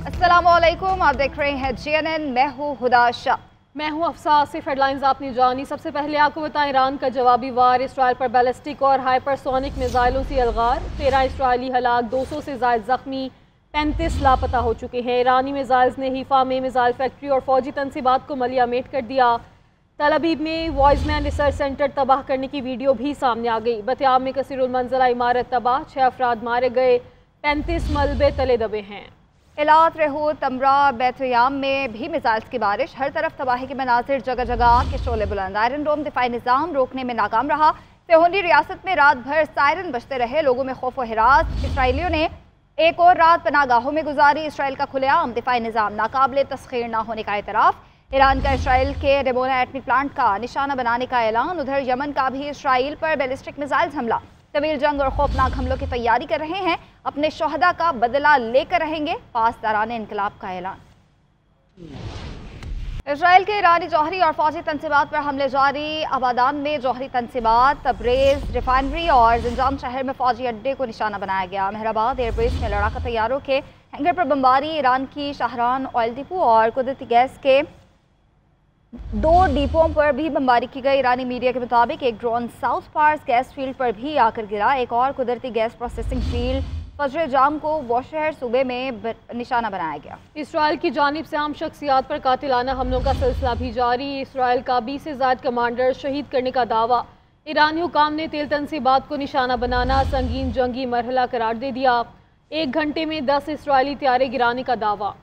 अस्सलामुअलैकुम, आप देख रहे हैं CNN। मैं हूँ हुदा शाह। मैं हूँ अफसा। सिर्फ हेडलाइंस आपने जानी। सबसे पहले आपको बताएं, ईरान का जवाबी वार, इसराइल पर बैलिस्टिक और हाइपरसोनिक मिसाइलों से अलगार, 13 इसराइली हलाक, 200 से ज़ायद जख्मी, 35 लापता हो चुके हैं। ईरानी मिसाइल्स ने हीफा में मिसाइल फैक्ट्री और फौजी तनसीबात को मलियामेट कर दिया। तल अबीब में वॉइसमैन रिसर्च सेंटर तबाह करने की वीडियो भी सामने आ गई। बतियाब में कसीरुल मंजला इमारत तबाह, 6 अफराद मारे गए, 35 मलबे तले दबे हैं। इलात, रेहू, तमरा, बैतयाम में भी मिसाइल्स की बारिश, हर तरफ तबाही के मनाजिर, जगह जगह आग के शोले बुलंद। आयरन डोम दिफाई निज़ाम रोकने में नाकाम रहा। सेहोनी रियासत में रात भर सायरन बजते रहे, लोगों में खौफ व हिरास। इसराइलियों ने एक और रात पनागाहों में गुजारी। इसराइल का खुलेआम दिफाई निज़ाम नाकाबिले तस्खीर न होने का एतराफ़। ईरान का इसराइल के रेमोना एटमी प्लांट का निशाना बनाने का ऐलान। उधर यमन का भी इसराइल पर बैलिस्टिक मिसाइल्स हमला। तवील जंग और खौफनाक हमलों की तैयारी कर रहे हैं, अपने शोहदा का बदला लेकर रहेंगे, पासदारान इनकलाब का ऐलान। इसराइल के ईरानी जौहरी और फौजी तनसीबात पर हमले जारी। आबादान में जौहरी तनसीबात, तब्रेज़ रिफाइनरी और जिंजान शहर में फौजी अड्डे को निशाना बनाया गया। मेहराबाद एयरबेस में लड़ाका तैयारों के हैंगर पर बमबारी। ईरान की शाहरान ऑयल डिपो और कुदरती गैस के 2 डिपों पर भी बमबारी की गई। ईरानी मीडिया के मुताबिक एक drone South Pars gas field पर भी आकर गिरा। एक और कुदरती गैस प्रोसेसिंग फील्ड फजर जाम को वॉशहर सूबे में निशाना बनाया गया। इसराइल की जानिब से आम शख्सियात पर कातिलाना हमलों का सिलसिला भी जारी। इसराइल का 20 से ज़ायद कमांडर शहीद करने का दावा। ईरानी हुकाम ने तेल तनसीबात को निशाना बनाना संगीन जंगी मरहला करार दे दिया। 1 घंटे में 10 इसराइली त्यारे गिराने का दावा।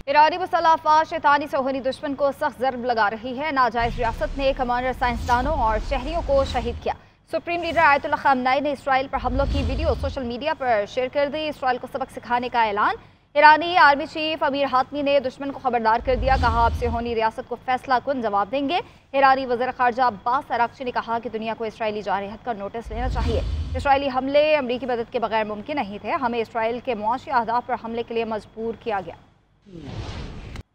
ईरानी मुसल्लह अफ़वाज शैतानी सेहोनी दुश्मन को सख्त ज़रब लगा रही है। नाजायज़ रियासत ने कमांडर, साइंसदानों और शहरियों को शहीद किया। सुप्रीम लीडर आयतुल्लाह ख़ामनेई ने इसराइल पर हमलों की वीडियो सोशल मीडिया पर शेयर कर दी। इसराइल को सबक सिखाने का ऐलान। ईरानी आर्मी चीफ अमीर हातमी ने दुश्मन को खबरदार कर दिया, कहा अब सेहोनी रियासत को फैसला कुन जवाब देंगे। ईरानी वज़ीर ख़ारजा अब्बास अराग़ची ने कहा कि दुनिया को इसराइली जारहत का नोटिस लेना चाहिए। इसराइली हमले अमरीकी मदद के बगैर मुमकिन नहीं थे। हमें इसराइल के मुआशी अहदाफ पर हमले के लिए मजबूर किया गया।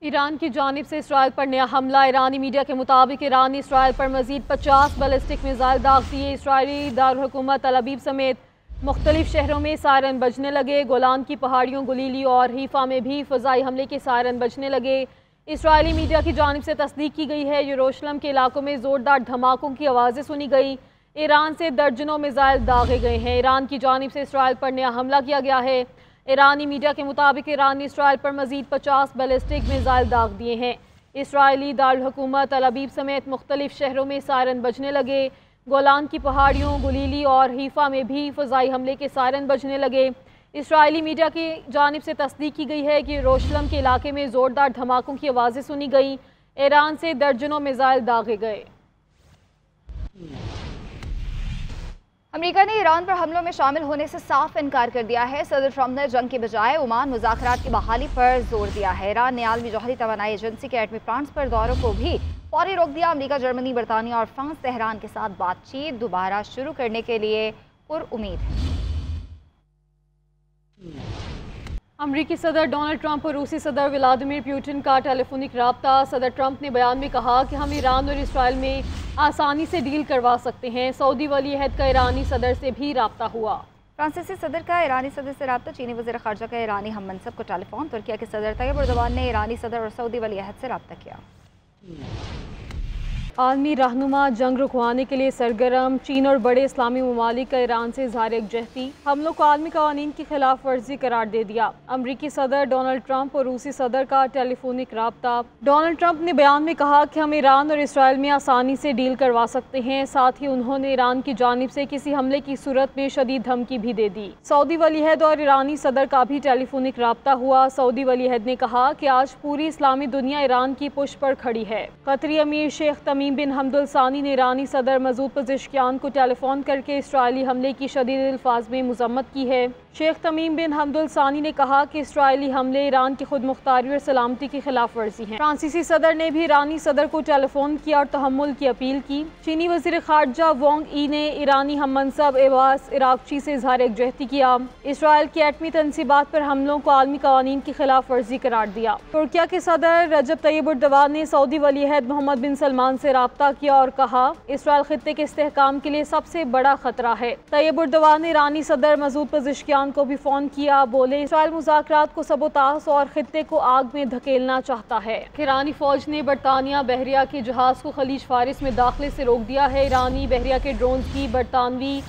ईरान की जानिब से इसराइल पर नया हमला। ईरानी मीडिया के मुताबिक ईरान ने इसराइल पर मजीद 50 बैलिस्टिक मिसाइल दाग दिए। इसराइली दारुल हुकूमत तल अबीब समेत मुख्तलिफ शहरों में सायरन बजने लगे। गोलान की पहाड़ियों, गुलीली और हीफा में भी फ़ज़ाई हमले के सायरन बजने लगे। इसराइली मीडिया की जानिब से तस्दीक की गई है, यरूशलेम के इलाकों में ज़ोरदार धमाकों की आवाज़ें सुनी गई। ईरान से दर्जनों मिसाइल दागे गए हैं। ईरान की जानिब से इसराइल पर नया हमला किया गया है। ईरानी मीडिया के मुताबिक ईरान ने इसराइल पर मजीद 50 बैलिस्टिक मिसाइल दाग दिए हैं। इसराइली दारुल हुकूमत तल अबीब समेत मुख्तलिफ शहरों में सायरन बजने लगे। गोलान की पहाड़ियों, गुलीली और हीफा में भी फ़ज़ाई हमले के सायरन बजने लगे। इसराइली मीडिया की जानिब से तस्दीक की गई है कि यरूशलेम के इलाके में ज़ोरदार धमाकों की आवाज़ें सुनी गई। ईरान से दर्जनों मिसाइल दागे गए। अमेरिका ने ईरान पर हमलों में शामिल होने से साफ इनकार कर दिया है। सदर ट्रंप ने जंग के बजाय ओमान मुज़ाकरात की बहाली पर जोर दिया है। ईरान ने आलमी जौहरी तवानाई एजेंसी के एटमी प्लांट्स पर दौरों को भी फौरी रोक दिया। अमेरिका, जर्मनी, बरतानिया और फ्रांस तेहरान के साथ बातचीत दोबारा शुरू करने के लिए पुरउम्मीद है। अमरीकी सदर डोनाल्ड ट्रंप और रूसी सदर व्लादिमीर पुतिन का टेलीफोनिक राब्ता। सदर ट्रंप ने बयान में कहा कि हम ईरान और इसराइल में आसानी से डील करवा सकते हैं। सऊदी वली अहद का ईरानी सदर से भी राब्ता हुआ। फ्रांसीसी सदर का ईरानी सदर से रब्ता। चीनी वज़ीर ख़ारजा का ईरानी हम मनसब को टेलीफोन। तुर्किया के सदर तैयब एर्दोगान ने ईरानी सदर और सऊदी वली अहद से रब्ता किया। आलमी रहनुमा जंग रुकवाने के लिए सरगर्म। चीन और बड़े इस्लामी ममालिक का ईरान से इज़हार यकजहती। हमलों को आलमी क़वानीन की खिलाफ वर्जी करार दे दिया। अमरीकी सदर डोनाल्ड ट्रंप और रूसी सदर का टेलीफोनिक राब्ता। डोनाल्ड ट्रंप ने बयान में कहा कि हम ईरान और इसराइल में आसानी से डील करवा सकते हैं। साथ ही उन्होंने ईरान की जानिब से किसी हमले की सूरत में शदीद धमकी भी दे दी। सऊदी वली अहद और ईरानी सदर का भी टेलीफोनिक राब्ता हुआ। सऊदी वली अहद ने कहा कि आज पूरी इस्लामी दुनिया ईरान की पुश पर खड़ी है। कतरी अमीर शेख तमीम बिन हमदुल सानी ने ईरानी सदर मसूद पज़ेश्कियान को टेलीफोन करके इसराइली हमले की शदीद अल्फाज में मज़म्मत की है। शेख तमीम बिन हमदुल सानी ने कहा कि इसराइली हमले ईरान की खुद मुख्तारी और सलामती की खिलाफ वर्जी हैं। फ्रांसीसी सदर ने भी ईरानी सदर को टेलीफोन किया और तहम्मुल की अपील की। चीनी वज़ीर ख़ारजा वांग यी ने ईरानी हम मनसब अब्बास अराग़ची से इज़हार यकजहती किया। इसराइल की एटमी तनसीबात पर हमलों को आलमी क़वानीन की खिलाफ वर्जी करार दिया। तुर्किया के सदर रजब तय्यब एर्दोगान ने सऊदी वली अहद मोहम्मद बिन सलमान से राब्ता किया और कहा इसराइल खित्ते के इस्तेहकाम के लिए सबसे बड़ा खतरा है। तय्यब एर्दोगान ने ईरानी सदर मसूद पज़ेश्कियान ईरान को भी फ़ोन किया। बोले इसराइल मुज़ाकरात को सबोताश और खित्ते को आग में धकेलना चाहता है। ईरानी फ़ौज ने बरतानिया बहरिया के जहाज़ को खलीज फारिस में दाखिले से रोक दिया है। ईरानी बहरिया के ड्रोन की बरतानवी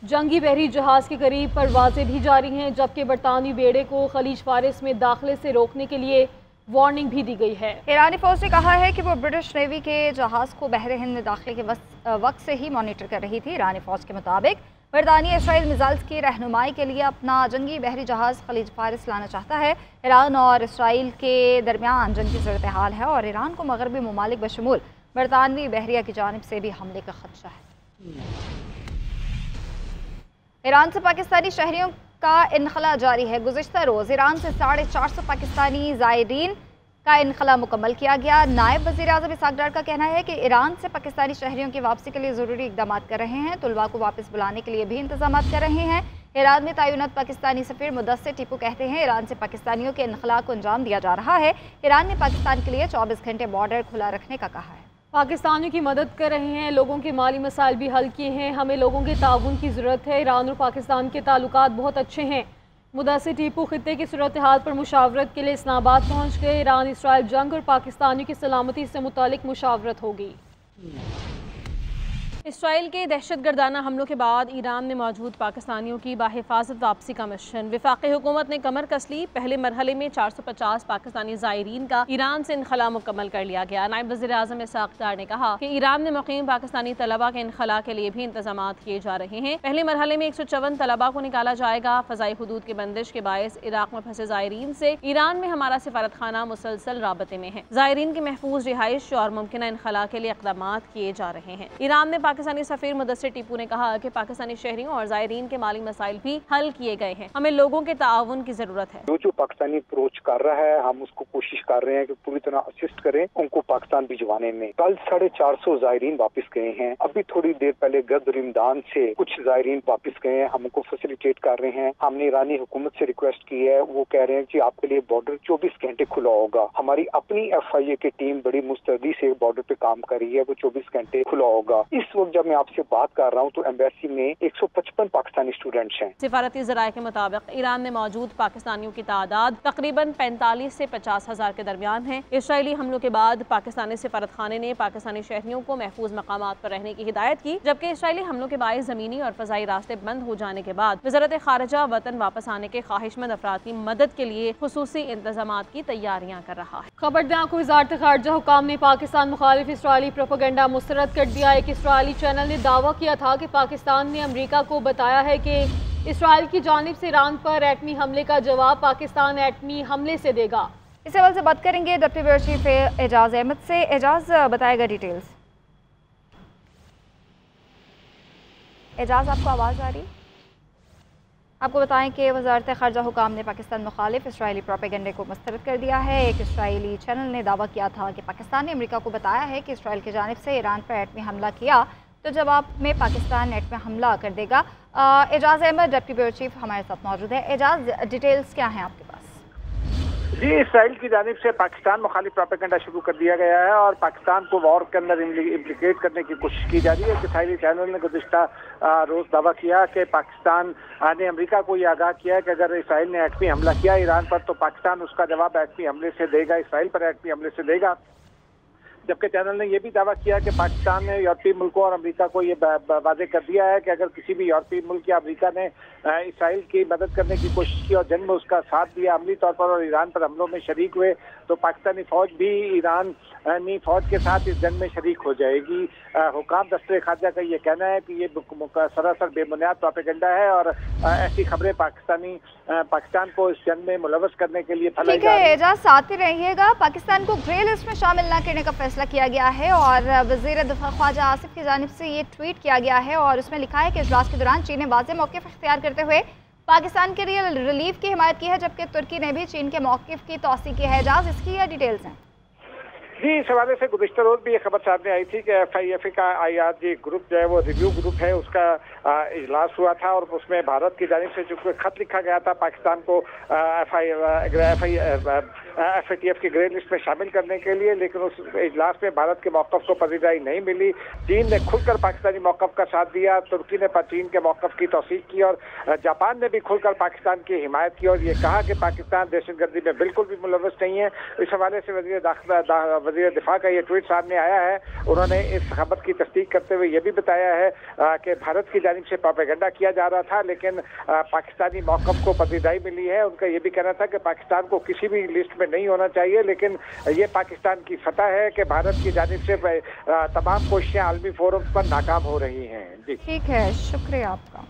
जंगी बहरी जहाज़ के करीब परवाज़ें भी जारी हैं, जबकि बरतानवी बेड़े को खलीज फारिस में दाखिले से रोकने के लिए वार्निंग भी दी गई है। ईरानी फौज ने कहा है कि वो ब्रिटिश नेवी के जहाज़ को बहरे हिंद में दाखिले के वक्त से ही मॉनिटर कर रही थी। ईरानी फौज के मुताबिक बरतानिया इसराइल मिसाइल्स की रहनुमाई के लिए अपना जंगी बहरी जहाज़ खलीज फारिस लाना चाहता है। ईरान और इसराइल के दरमियान जंग की सूरत हाल है और ईरान को मगरबी ममालिक बशमूल बरतानवी बहरिया की जानिब से भी हमले का खदशा है। ईरान से पाकिस्तानी शहरियों का इनखला जारी है। गुज़िश्ता रोज़ ईरान से 450 पाकिस्तानी ज़ायरीन का इनखला मुकम्मल किया गया। नायब वज़ीर आज़म इसहाक़ डार का कहना है कि ईरान से पाकिस्तानी शहरियों की वापसी के लिए ज़रूरी इक़दाम कर रहे हैं। तुलबा को वापस बुलाने के लिए भी इंतज़ाम कर रहे हैं। ईरान में तैनात पाकिस्तानी सफ़ीर मुदस्सिर टीपू कहते हैं ईरान से पाकिस्तानियों के इनखला को अंजाम दिया जा रहा है। ईरान ने पाकिस्तान के लिए 24 घंटे बॉर्डर खुला रखने का कहा है। पाकिस्तानियों की मदद कर रहे हैं, लोगों के माली मसाइल भी हल किए हैं। हमें लोगों के ताउन की ज़रूरत है। ईरान और पाकिस्तान के ताल्लुकात बहुत अच्छे हैं। मुदस्सिर टीपू खित्ते की सूरत हाल पर मुशावरत के लिए इस्लामाबाद पहुँच गए। ईरान इसराइल जंग और पाकिस्तानियों की सलामती से मुतालिक मुशावरत होगी। इसराइल के दहशतगर्दाना हमलों के बाद ईरान में मौजूद पाकिस्तानियों की बाहिफाजत वापसी का मिशन। वफाकी हुकूमत ने कमर कस ली। पहले मरहले में 450 पाकिस्तानी ज़ायरीन का ईरान से इनखला मुकम्मल कर लिया गया। नायब वज़ीर आज़म इसहाक़ डार ने कहा कि ईरान में मुक़ीम पाकिस्तानी तलबा के इनखला के लिए भी इंतजाम किए जा रहे हैं। पहले मरहले में 154 तलबा को निकाला जाएगा। फ़ज़ाई हुदूद की बंदिश के बायस इराक़ में फंसे ज़ायरीन से ईरान में हमारा सिफारत खाना मुसलसल राबते में है। ज़ायरीन की महफूज रिहाइश और मुमकिन इनखला के लिए इक़दाम किए जा रहे हैं। ईरान में पाकिस्तानी सफ़ीर मुदस्सिर टीपू ने कहा कि पाकिस्तानी शहरियों और ज़ायरीन के माली मसाइल भी हल किए गए हैं। हमें लोगों के ताउन की जरूरत है। जो पाकिस्तानी अप्रोच कर रहा है, हम उसको कोशिश कर रहे हैं कि पूरी तरह असिस्ट करें उनको पाकिस्तान भिजवाने में। कल 450 ज़ायरीन वापस गए हैं। अभी थोड़ी देर पहले गदर इमदान से कुछ ज़ायरीन वापस गए हैं। हम उनको फैसिलिटेट कर रहे हैं। हमने ईरानी हुकूमत से रिक्वेस्ट की है, वो कह रहे हैं कि आपके लिए बॉर्डर 24 घंटे खुला होगा। हमारी अपनी FIA की टीम बड़ी मुस्तैदी से बॉर्डर पे काम कर रही है, वो 24 घंटे खुला होगा। इस वक्त जब मैं आपसे बात कर रहा हूँ तो एम्बेसी में 155 पाकिस्तानी स्टूडेंट्स हैं। सिफारती ज़राए के मुताबिक ईरान में मौजूद पाकिस्तानियों की तादाद तकरीबन 45 से 50 हज़ार के दरमियान है। इसराइली हमलों के बाद पाकिस्तानी सिफारत खाने ने पाकिस्तानी शहरियों को महफूज मकामात पर रहने की हिदायत की, जबकि इसराइली हमलों के बायस ज़मीनी और फ़ज़ाई रास्ते बंद हो जाने के बाद वज़ारत ख़ारिजा वतन वापस आने के ख्वाहिशमंद अफराद की मदद के लिए खुसूसी इंतज़ामात की तैयारियाँ कर रहा है। खबरदार को वज़ारत ख़ारिजा हुकाम ने पाकिस्तान मुखालिफ इसराइली प्रोपेगेंडा मुस्तरद कर दिया। एक इसराइली चैनल ने दावा किया था कि पाकिस्तान ने अमेरिका को बताया है कि इसराइल की जानिब से ईरान पर एटमी हमले का जवाब पाकिस्तान एटमी हमले से देगा। इस हवाले से बात करेंगे deputy bureau chief Ejaz Ahmad से। एजाज बताएगा डिटेल्स। एजाज, आपको आवाज़ आ रही? आपको बताएं कि वज़ारत ख़ारिजा हुकाम ने पाकिस्तान मुखालिफ इसराइली प्रोपेगेंडे को मुस्तरद कर दिया है। एक इसराइली चैनल ने दावा किया था कि पाकिस्तान ने अमेरिका को बताया है कि इसराइल की जानिब से ईरान पर एटमी हमला किया तो जवाब में पाकिस्तान एटमी हमला कर देगा। Ejaz Ahmad deputy bureau chief हमारे साथ मौजूद है। एजाज, डिटेल्स क्या हैं आपके पास? जी, इसराइल की जानिब से पाकिस्तान मुखालिफ प्रोपेगेंडा शुरू कर दिया गया है और पाकिस्तान को वॉर के अंदर इम्प्लिकेट करने की कोशिश की जा रही है। इसराइली चैनल ने गुज़िश्ता रोज़ दावा किया कि पाकिस्तान ने अमेरिका को ये आगाह किया कि अगर इसराइल ने एटमी हमला किया ईरान पर तो पाकिस्तान उसका जवाब एटमी हमले से देगा, इसराइल पर एटमी हमले से देगा। जबकि चैनल ने यह भी दावा किया कि पाकिस्तान ने यूरोपीय मुल्कों और अमेरिका को ये वाज़ेह कर दिया है कि अगर किसी भी यूरोपीय मुल्क या अमेरिका ने इसराइल की मदद करने की कोशिश की और जंग में उसका साथ दिया अमली तौर पर और ईरान पर हमलों में शरीक हुए तो पाकिस्तानी फ़ौज भी ईरानी फ़ौज के साथ इस जंग में शरीक हो जाएगी। हुकाम दफ्तर ख़ारिजा का ये कहना है कि ये सरासर बेबुनियाद प्रोपेगेंडा है और ऐसी खबरें पाकिस्तान को इस जंग में मुलव्वस करने के लिए फैलाई जा रही है। एजाज, साथ ही रहिएगा। पाकिस्तान को ग्रे लिस्ट में शामिल न करने का फैसला किया गया है और वज़ीर दिफा ख्वाजा आसिफ की जानिब से ये ट्वीट किया गया है और उसमें लिखा है कि इजलास के दौरान चीन ने वाज़ेह मौक़िफ़ इख्तियार करते हुए पाकिस्तान के लिए रिलीफ की हिमायत की है, जबकि तुर्की ने भी चीन के मौक़िफ़ की तौसीक़ की है। एजाज, इसकी क्या डिटेल्स हैं? जी, इस हवाले से गुज़िश्ता रोज़ भी ये खबर सामने आई थी कि FIFA का IRG ग्रुप जो है वो रिव्यू ग्रुप है, उसका इजलास हुआ था और उसमें भारत की जानिब से जो खत लिखा गया था पाकिस्तान को FATF की ग्रे लिस्ट में शामिल करने के लिए, लेकिन उस इजलास में भारत के मौक़िफ़ को पजीराई नहीं मिली। चीन ने खुलकर पाकिस्तानी मौक़िफ़ का साथ दिया, तुर्की ने चीन के मौक़िफ़ की तौसीक़ की और जापान ने भी खुलकर पाकिस्तान की हिमायत की और ये कहा कि पाकिस्तान दहशतगर्दी में बिल्कुल भी मुलव्वस नहीं है। इस हवाले से वज़ीर दिफा का ये ट्वीट सामने आया है। उन्होंने इस खबर की तस्दीक करते हुए ये भी बताया है कि भारत की जानिब से प्रोपेगेंडा किया जा रहा था, लेकिन पाकिस्तानी मौक़िफ़ को पजीराई मिली है। उनका ये भी कहना था कि पाकिस्तान को किसी भी लिस्ट में नहीं होना चाहिए, लेकिन ये पाकिस्तान की फतह है कि भारत की जानिब से तमाम कोशिशें आलमी फोरम पर नाकाम हो रही हैं। जी ठीक है, शुक्रिया आपका।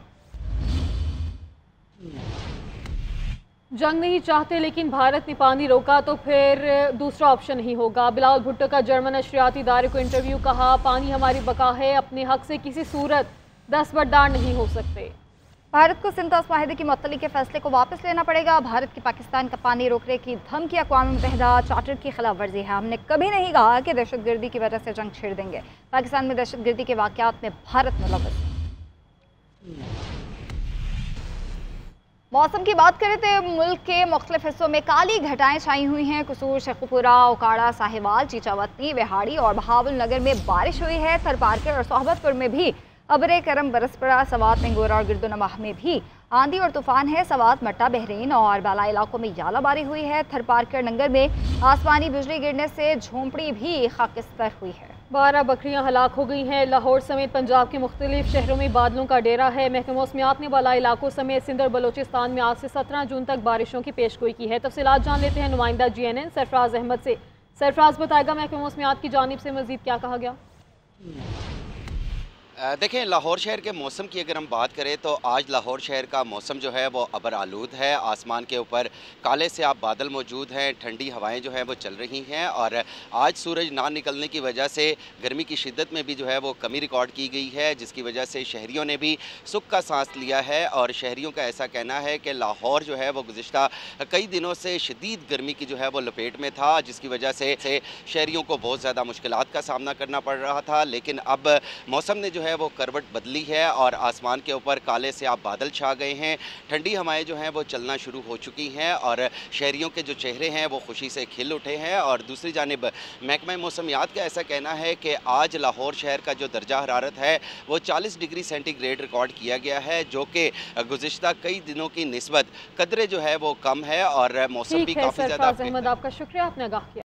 जंग नहीं चाहते लेकिन भारत ने पानी रोका तो फिर दूसरा ऑप्शन नहीं होगा। बिलावल भुट्टो का जर्मन नशरियाती इदारे को इंटरव्यू, कहा पानी हमारी बका है, अपने हक से किसी सूरत दस्तबरदार नहीं हो सकते। भारत को सिंध माहिदे की मुअत्तली के फैसले को वापस लेना पड़ेगा। भारत की पाकिस्तान का पानी रोकने की धमकी अक़वाम मुत्तहिदा चार्टर की खिलाफ वर्जी है। हमने कभी नहीं कहा कि दहशतगर्दी की वजह से जंग छेड़ देंगे। पाकिस्तान में दहशतगर्दी के वाक़यात में भारत मुलव्वस। मौसम की बात करें तो मुल्क के मुख्तलिफ हिस्सों में काली घटाएं छाई हुई हैं। कसूर, शेखुपुरा, ओकाड़ा, साहिवाल, चीचावतनी, विहाड़ी और बहावल नगर में बारिश हुई है। थरपारकर और सोहबतपुर में भी अबरे करम बरस पड़ा। सवात, पिंगोरा और गिरदोनवाह में भी आंधी और तूफान है। सवात, मट्टा, बहरीन और बाला इलाकों में यालाबारी हुई है। थरपारकर नगर में आसमानी बिजली गिरने से झोंपड़ी भी खाकिस्तर हुई है। 12 बकरियां हलाक हो गई हैं। लाहौर समेत पंजाब के मुख्तलिफ शहरों में बादलों का डेरा है। महकमा मौसमियात ने बाला इलाकों समेत सिंध और बलोचिस्तान में आज से 17 जून तक बारिशों की पेशगोई की है। तफसीलात जान लेते हैं नुमाइंदा GNN सरफराज अहमद से। सरफराज, बताएगा महकमा मौसमियात की जानिब से मजीद क्या कहा गया? देखें, लाहौर शहर के मौसम की अगर हम बात करें तो आज लाहौर शहर का मौसम जो है वो अबर आलूद है। आसमान के ऊपर काले से आप बादल मौजूद हैं, ठंडी हवाएं जो हैं वो चल रही हैं और आज सूरज ना निकलने की वजह से गर्मी की शिद्दत में भी जो है वो कमी रिकॉर्ड की गई है, जिसकी वजह से शहरियों ने भी सुख का सांस लिया है। और शहरियों का ऐसा कहना है कि लाहौर जो है वो गुज़िश्ता कई दिनों से शदीद गर्मी की जो है वो लपेट में था, जिसकी वजह से शहरियों को बहुत ज़्यादा मुश्किलात का सामना करना पड़ रहा था। लेकिन अब मौसम ने जो है वो करवट बदली है और आसमान के ऊपर काले से आप बादल छा गए हैं। ठंडी हवाएं जो हैं वो चलना शुरू हो चुकी हैं और शहरियों के जो चेहरे हैं वो खुशी से खिल उठे हैं। और दूसरी जानिब महकमा मौसमियात का ऐसा कहना है कि आज लाहौर शहर का जो दर्जा हरारत है वो 40 डिग्री सेंटीग्रेड रिकॉर्ड किया गया है, जो कि गुज़िश्ता कई दिनों की निस्बत कदरे जो है वो कम है और मौसम भी काफ़ी ज़्यादा। आपका शुक्रिया, आपने आगाह किया।